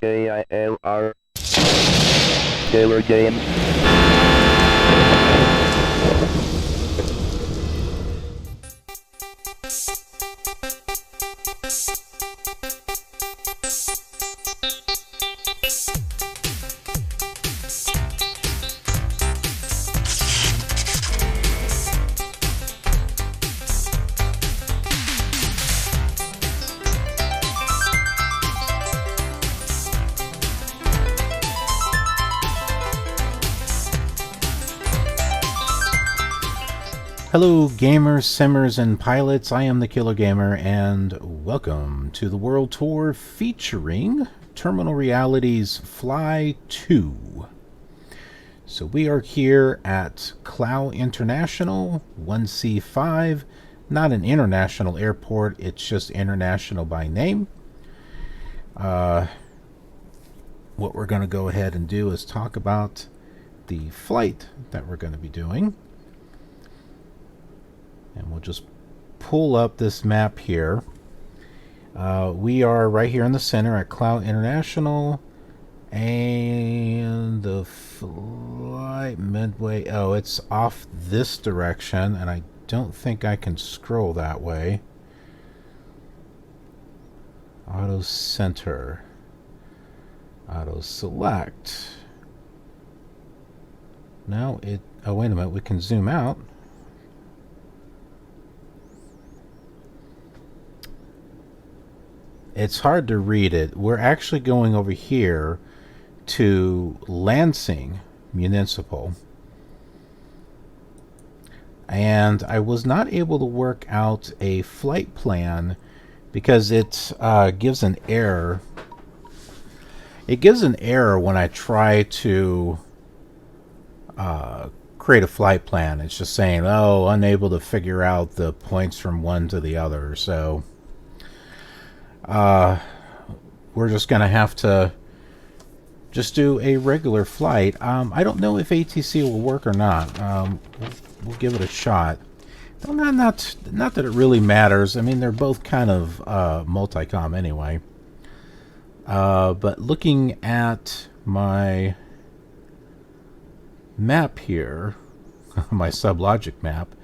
KILR Killer Game. Hello gamers, simmers, and pilots, I am the Killer Gamer, and welcome to the World Tour featuring Terminal Reality's Fly 2. So we are here at Clow International, 1C5, not an international airport, it's just international by name. What we're going to go ahead and do is talk about the flight that we're going to be doing. And we'll just pull up this map here. We are right here in the center at Clow International. And the flight midway... Oh, it's off this direction. And I don't think I can scroll that way. Auto center. Auto select. Now it... Oh, wait a minute. We can zoom out. It's hard to read it. We're actually going over here to Lansing Municipal. And I was not able to work out a flight plan because it gives an error. It gives an error when I try to create a flight plan. It's just saying, oh, unable to figure out the points from one to the other. So we're just going to have to just do a regular flight. I don't know if ATC will work or not. We'll give it a shot. Not that it really matters. I mean, they're both kind of multicom anyway. But looking at my map here, my SubLogic map,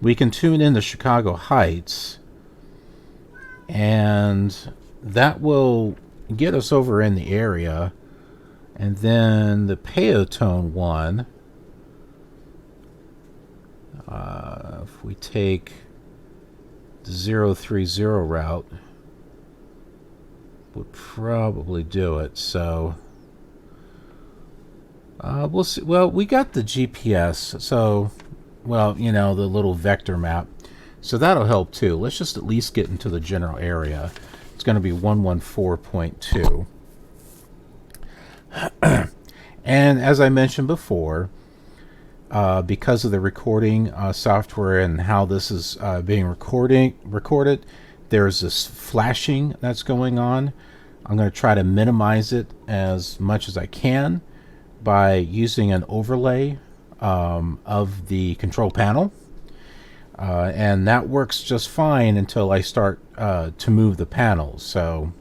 we can tune in to Chicago Heights. And that will get us over in the area. And then the Payotone one, if we take the 030 route, would probably do it. So we'll see. Well, we got the GPS, so, well, you know, the little vector map. So that'll help too. Let's just at least get into the general area. It's going to be 114.2. And as I mentioned before, because of the recording software and how this is being recorded, there's this flashing that's going on. I'm going to try to minimize it as much as I can by using an overlay of the control panel. And that works just fine until I start to move the panels. So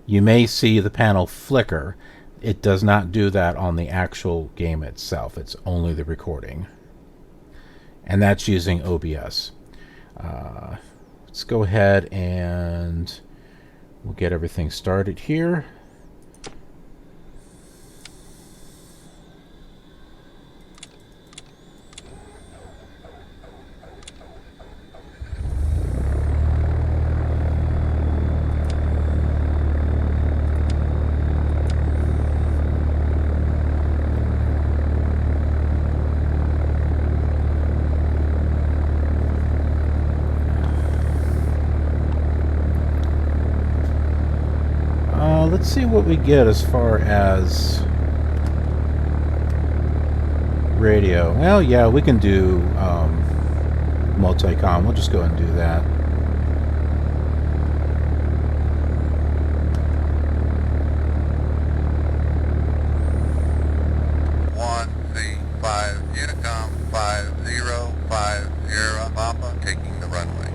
you may see the panel flicker. It does not do that on the actual game itself. It's only the recording. And that's using OBS. Let's go ahead and we'll get everything started here. Let's see what we get as far as radio. Well, yeah, we can do multicom. We'll just go ahead and do that. Unicom 5050 Papa, taking the runway.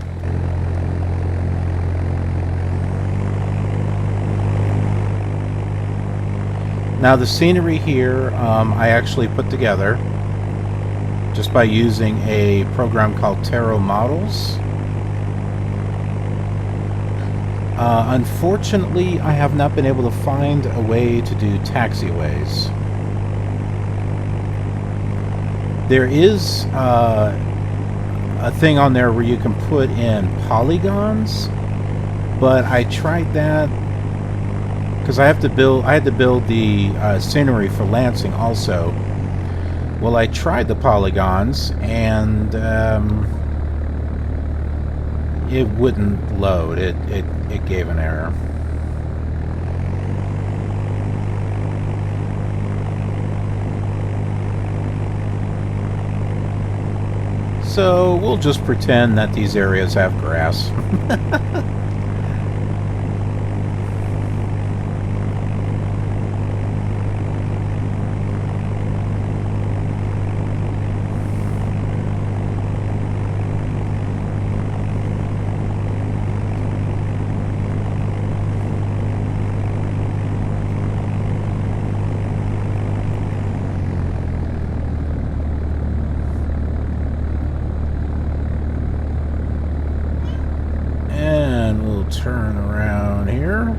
Now the scenery here I actually put together just by using a program called Terramodels. Unfortunately, I have not been able to find a way to do taxiways. There is a thing on there where you can put in polygons, but I tried that because I had to build the scenery for Lansing also. Well, I tried the polygons and it wouldn't load. It gave an error. So we'll just pretend that these areas have grass. Turn around here.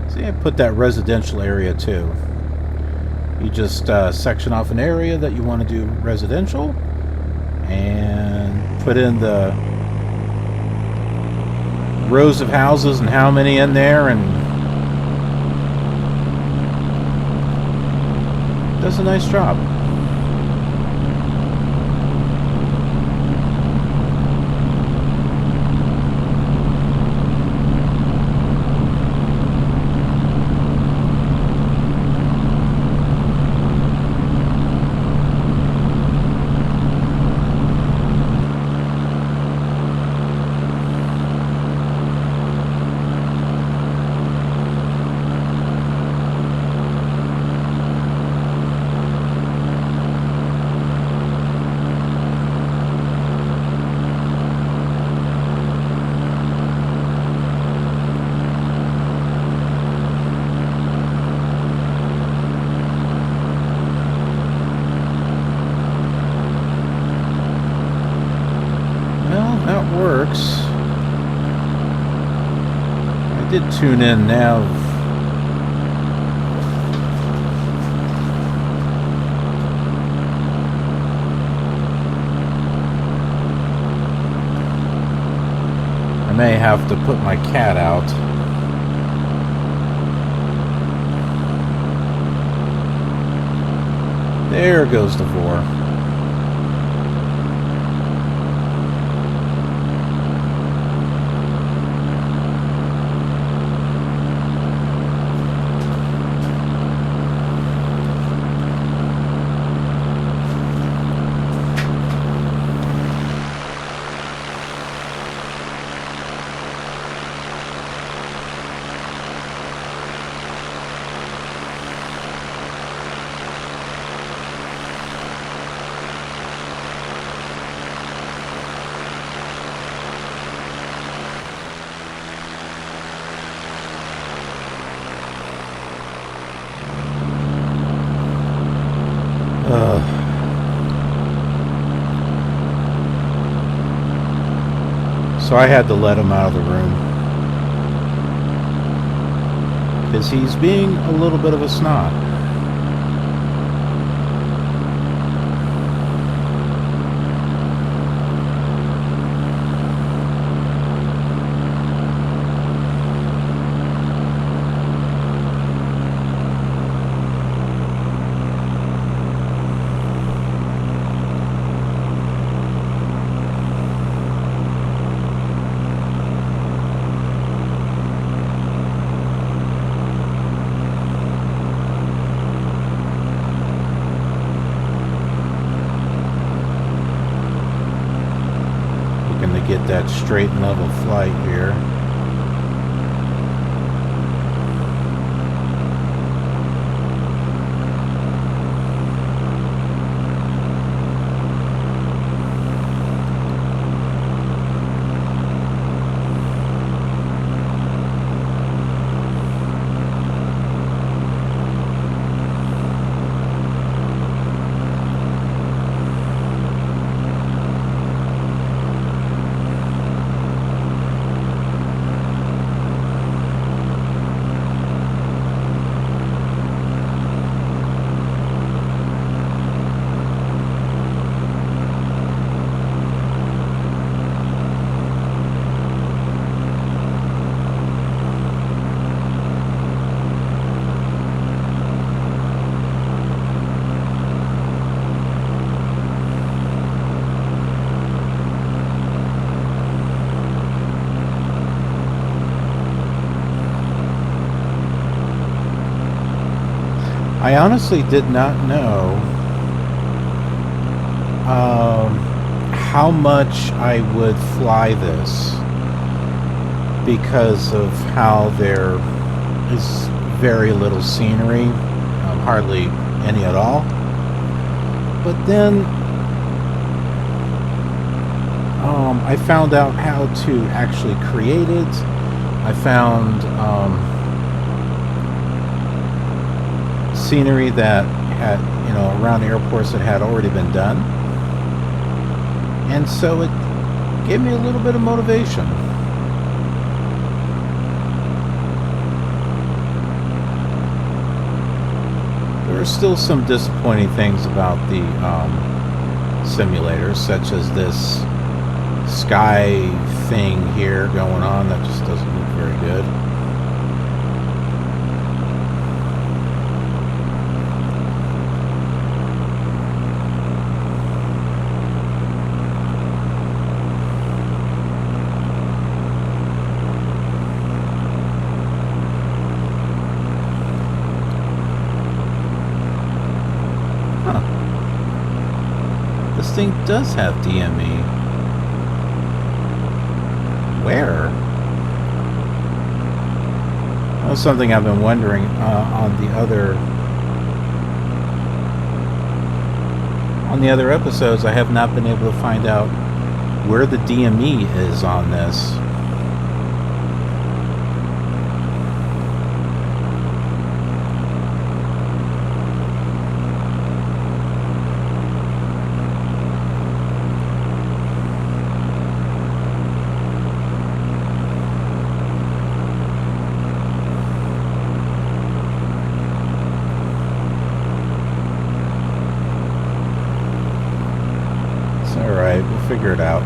See, I put that residential area too. You just section off an area that you want to do residential and put in the rows of houses and how many in there, and does a nice job. Works. I did tune in now. I may have to put my cat out. There goes the vor. So I had to let him out of the room because he's being a little bit of a snot. Get that straight and level flight here. I honestly did not know how much I would fly this because of how there is very little scenery, hardly any at all. But then I found out how to actually create it. I found scenery that had, around airports that had already been done. And so it gave me a little bit of motivation. There are still some disappointing things about the simulators, such as this sky thing here going on that just doesn't look very good. This thing does have DME. Where? That was something I've been wondering on the other episodes. I have not been able to find out where the DME is on this. Alright, we'll figure it out.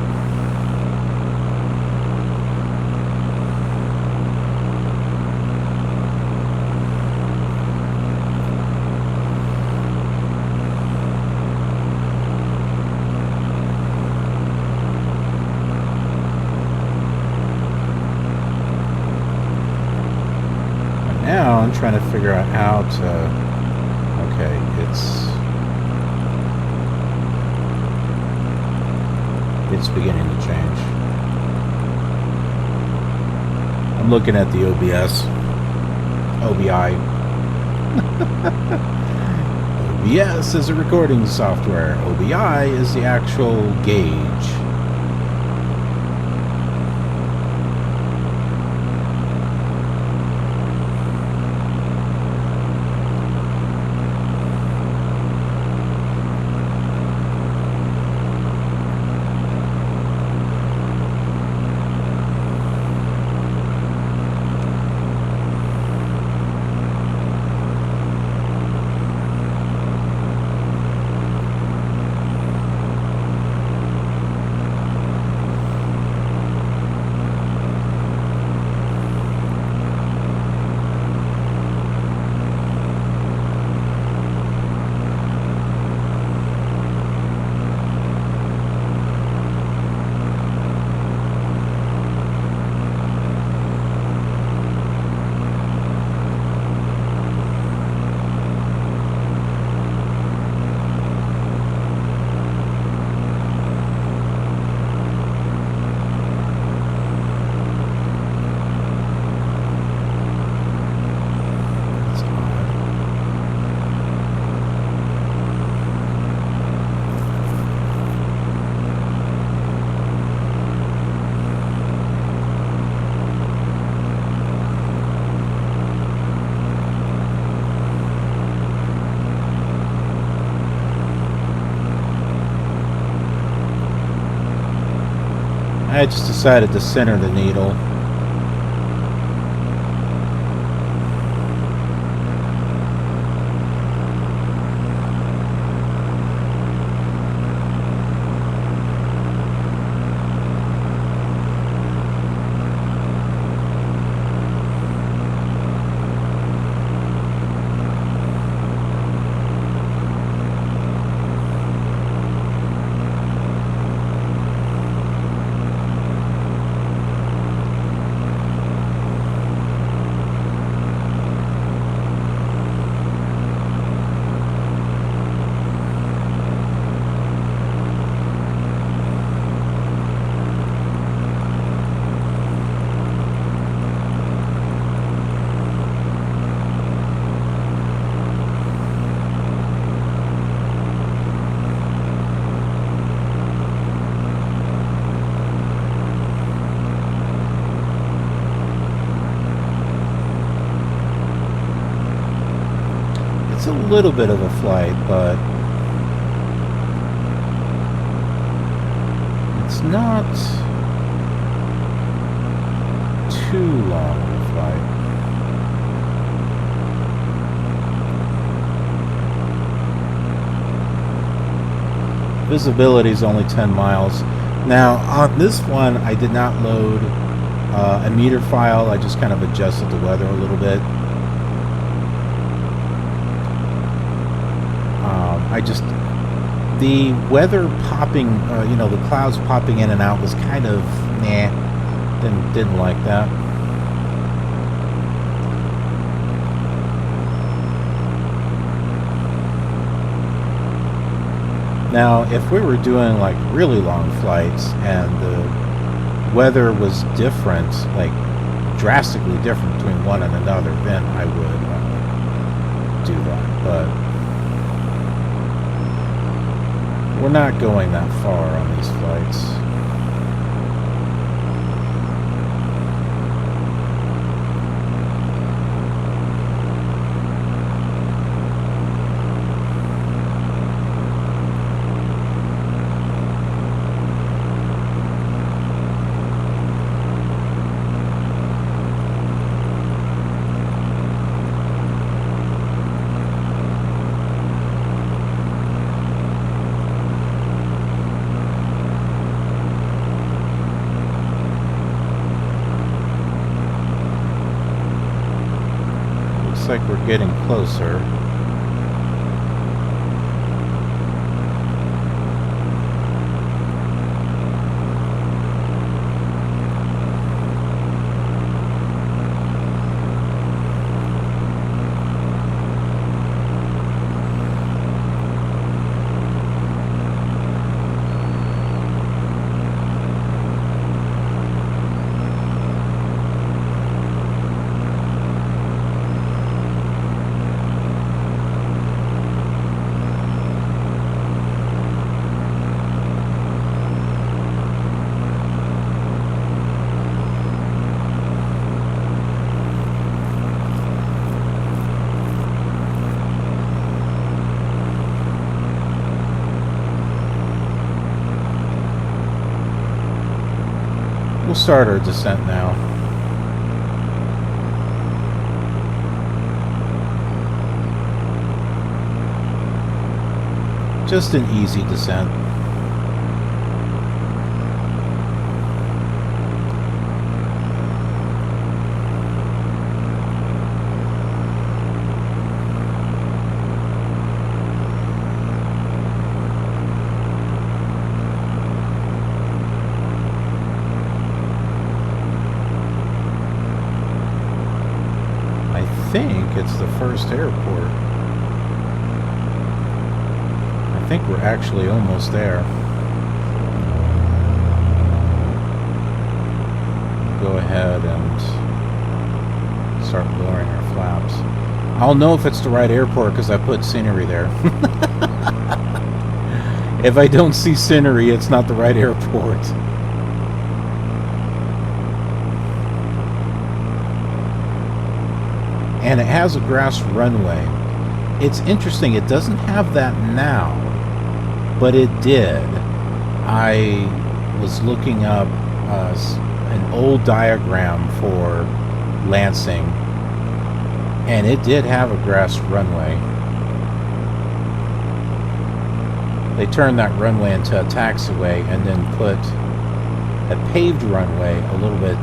And now I'm trying to figure out how to... Okay, it's beginning to change. I'm looking at the OBI. OBS is a recording software. OBI is the actual gauge. I just decided to center the needle. a little bit of a flight, but it's not too long of a flight. Visibility is only 10 miles. Now, on this one, I did not load a meter file. I just kind of adjusted the weather a little bit. The weather popping, you know, the clouds popping in and out was kind of, nah, didn't like that. Now, if we were doing like really long flights and the weather was different, like drastically different between one and another, then I would do that. But we're not going that far on these flights. Like we're getting closer. We'll start our descent now. Just an easy descent. I think it's the first airport. I think we're actually almost there. Go ahead and start lowering our flaps. I'll know if it's the right airport because I put scenery there. If I don't see scenery, it's not the right airport. And it has a grass runway. It's interesting, it doesn't have that now, but it did. I was looking up an old diagram for Lansing, and it did have a grass runway. They turned that runway into a taxiway and then put a paved runway a little bit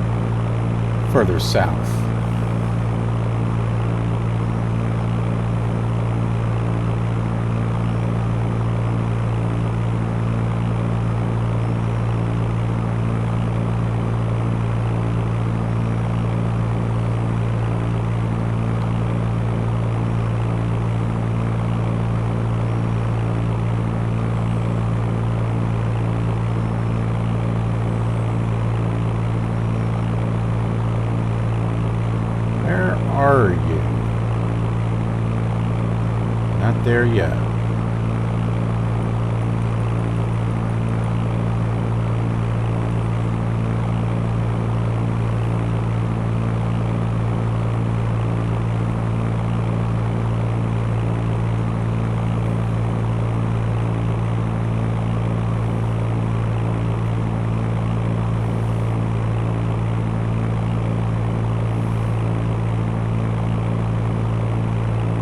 further south. Are you? Not there yet.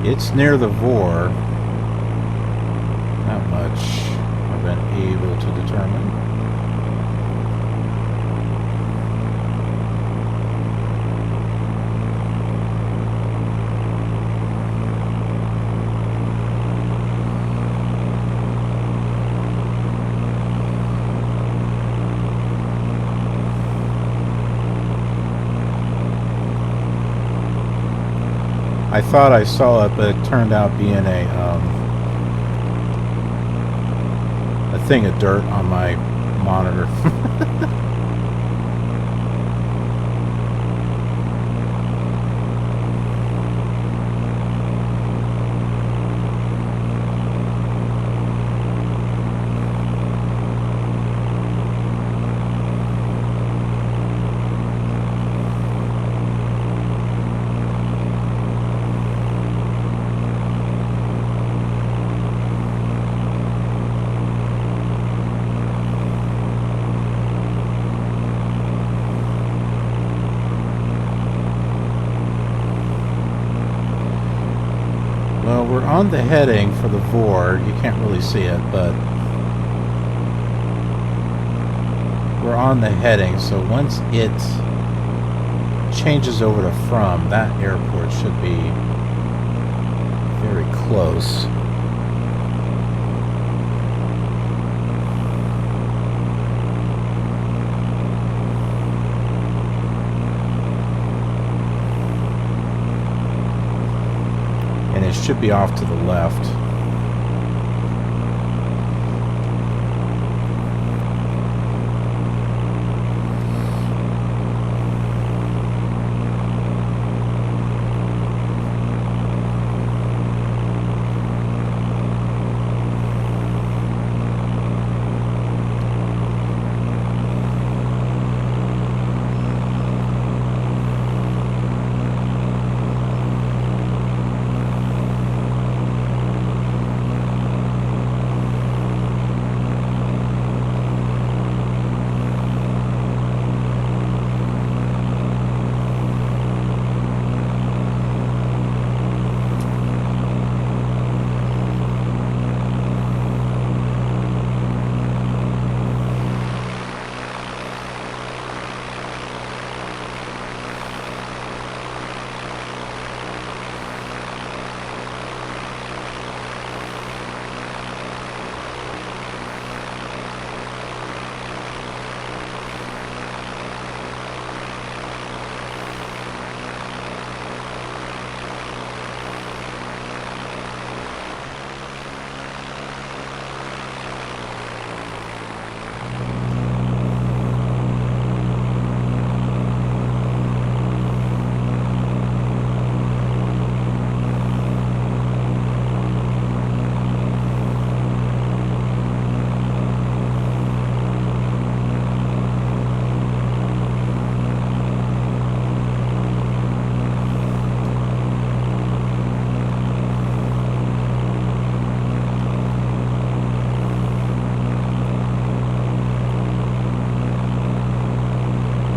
It's near the Vor. Not much I've been able to determine. I thought I saw it, but it turned out being a thing of dirt on my monitor. Well, we're on the heading for the Vor. You can't really see it, but we're on the heading, so once it changes over to from, that airport should be very close. And it should be off to the left.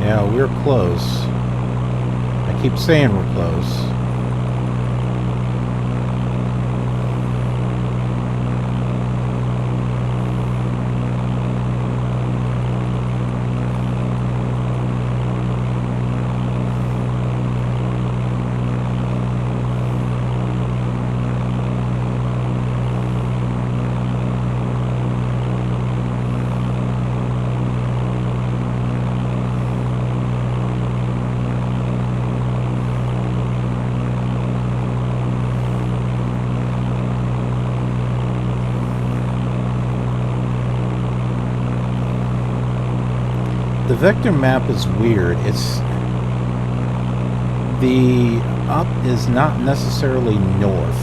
Yeah, we're close. I keep saying we're close. The vector map is weird. It's the up is not necessarily north.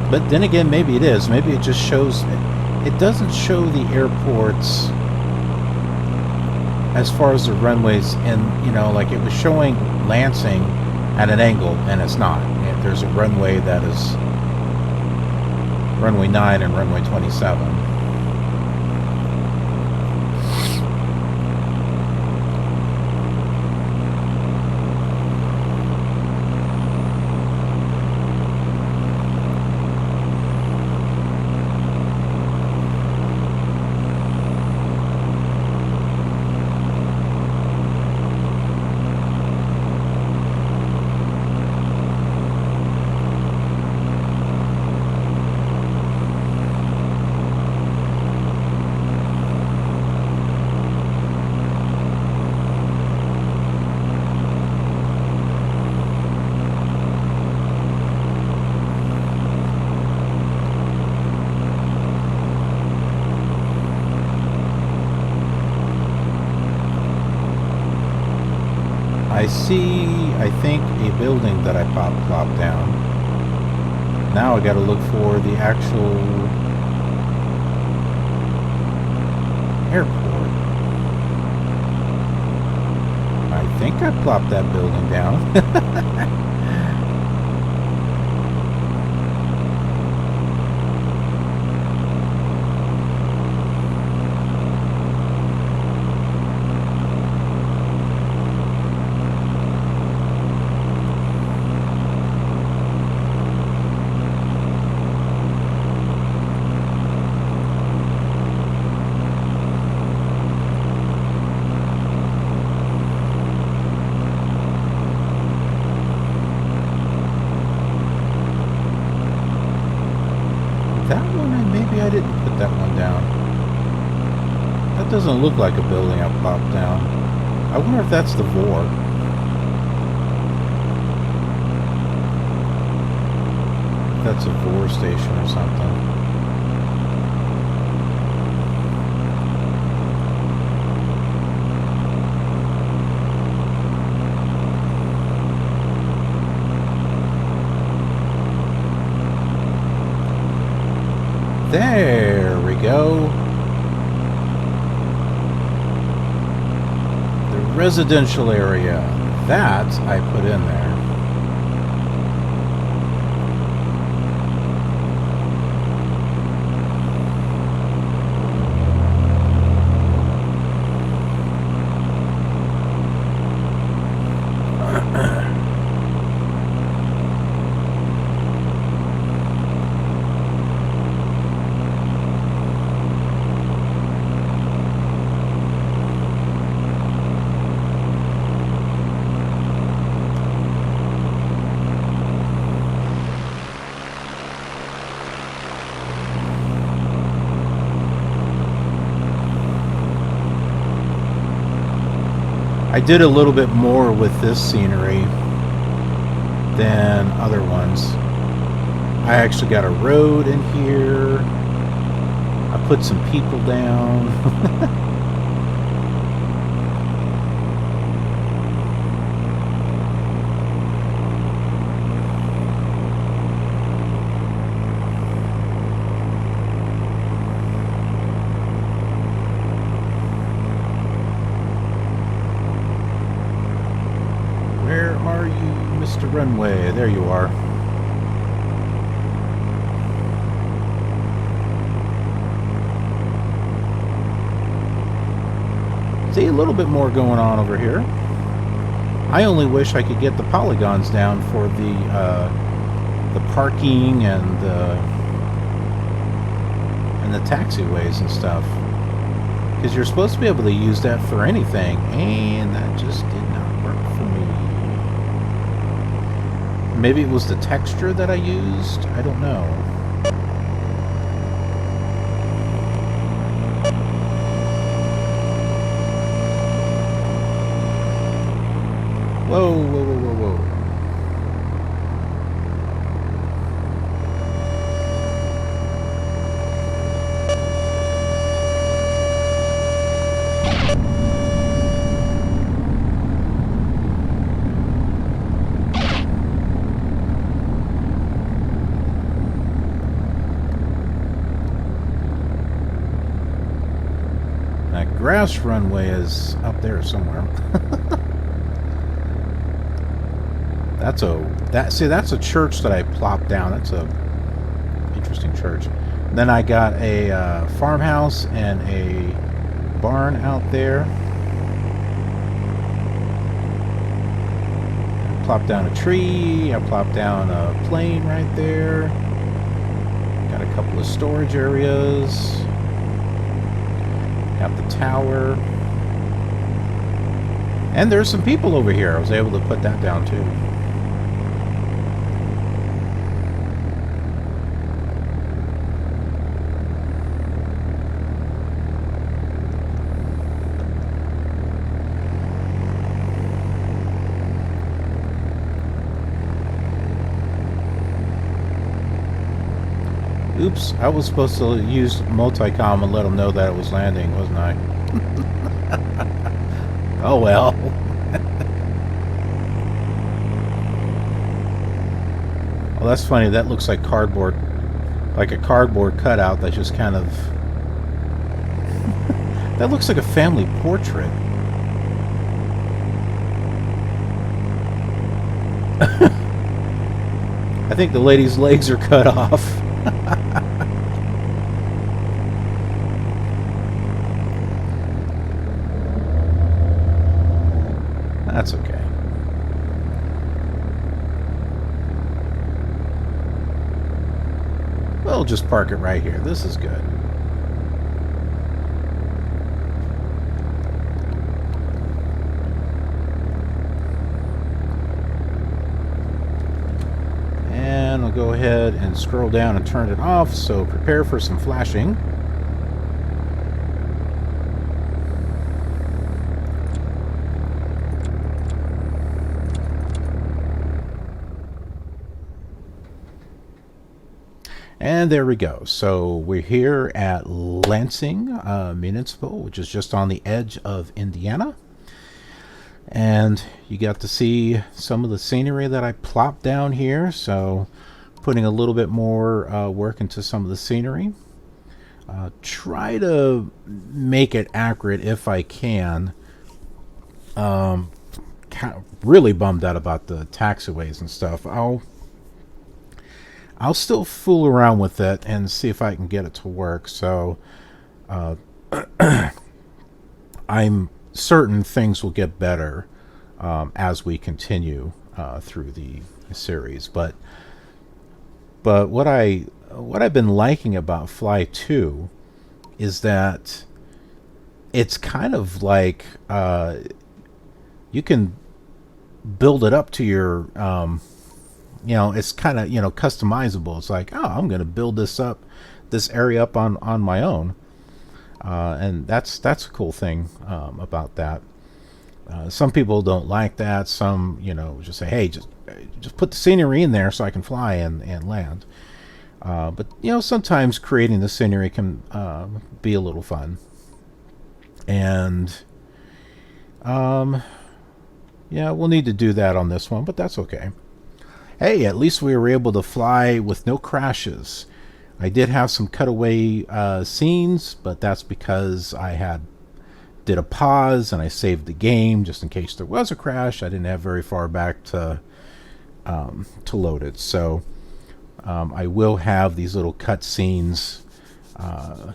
But then again, maybe it is. Maybe it just shows, it doesn't show the airports as far as the runways, and you know, like it was showing Lansing at an angle, and it's not. There's a runway that is runway 9 and runway 27. I see, I think, a building that I plopped down. Now I gotta look for the actual airport. I think I plopped that building down. Maybe I didn't put that one down. That doesn't look like a building I plopped down. I wonder if that's the VOR. If that's a VOR station or something. There we go. The residential area. That I put in there. I did a little bit more with this scenery than other ones. I actually got a road in here. I put some people down. Runway, there you are. See, a little bit more going on over here. I only wish I could get the polygons down for the parking and the taxiways and stuff, because you're supposed to be able to use that for anything, and that just did not work for me. Maybe it was the texture that I used? I don't know. Whoa, whoa, whoa, whoa, whoa. Grass runway is up there somewhere. That's a church that I plopped down. That's a interesting church. Then I got a farmhouse and a barn out there. I plopped down a tree. I plopped down a plane right there. Got a couple of storage areas. Got the tower. And there's some people over here. I was able to put that down too. Oops, I was supposed to use multicom and let them know that it was landing, wasn't I? Oh well. Well, that's funny. That looks like cardboard, like a cardboard cutout that just kind of... That looks like a family portrait. I think the lady's legs are cut off. That's okay. We'll just park it right here. This is good. And I'll go ahead and scroll down and turn it off, so prepare for some flashing. And there we go. So we're here at Lansing Municipal, which is just on the edge of Indiana. And you got to see some of the scenery that I plopped down here. So putting a little bit more work into some of the scenery. Try to make it accurate if I can. Really bummed out about the taxiways and stuff. I'll still fool around with it and see if I can get it to work. So I'm certain things will get better as we continue through the series. But what I've been liking about Fly 2 is that it's kind of like you can build it up to your it's kind of customizable. It's like, oh, I'm going to build this area up on my own, and that's a cool thing about that. Some people don't like that. Some just say, hey, just put the scenery in there so I can fly and land. But sometimes creating the scenery can be a little fun. And yeah, we'll need to do that on this one, but that's okay. Hey, at least we were able to fly with no crashes. I did have some cutaway scenes, but that's because I did a pause and I saved the game just in case there was a crash. I didn't have very far back to load it. So I will have these little cut scenes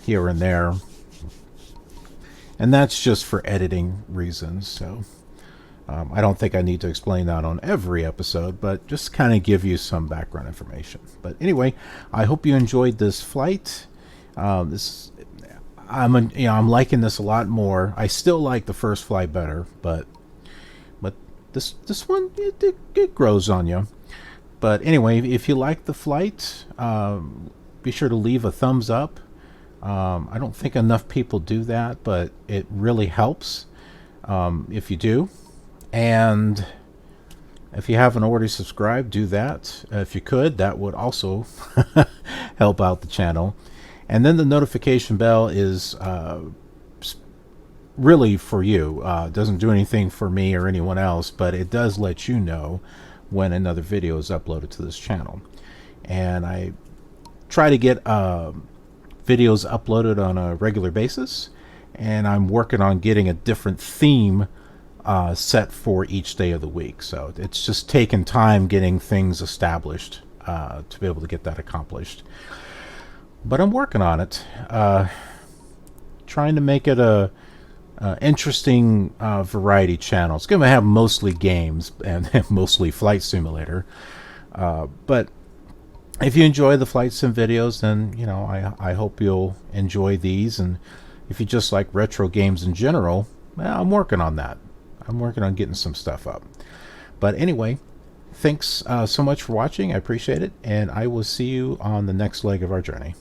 here and there. And that's just for editing reasons. So I don't think I need to explain that on every episode, but just kind of give you some background information. But anyway, I hope you enjoyed this flight. I'm liking this a lot more. I still like the first flight better, but this one it grows on you. But anyway, if you like the flight, be sure to leave a thumbs up. I don't think enough people do that, but it really helps if you do. And if you haven't already subscribed, do that. If you could, that would also help out the channel. And then the notification bell is really for you. It doesn't do anything for me or anyone else, but it does let you know when another video is uploaded to this channel. And I try to get videos uploaded on a regular basis, and I'm working on getting a different theme set for each day of the week. So it's just taken time getting things established to be able to get that accomplished. But I'm working on it, trying to make it a interesting variety channel. It's going to have mostly games and mostly Flight Simulator. But if you enjoy the Flight Sim videos, then I hope you'll enjoy these. And if you just like retro games in general, well, I'm working on that. I'm working on getting some stuff up. But anyway, thanks so much for watching. I appreciate it, and I will see you on the next leg of our journey.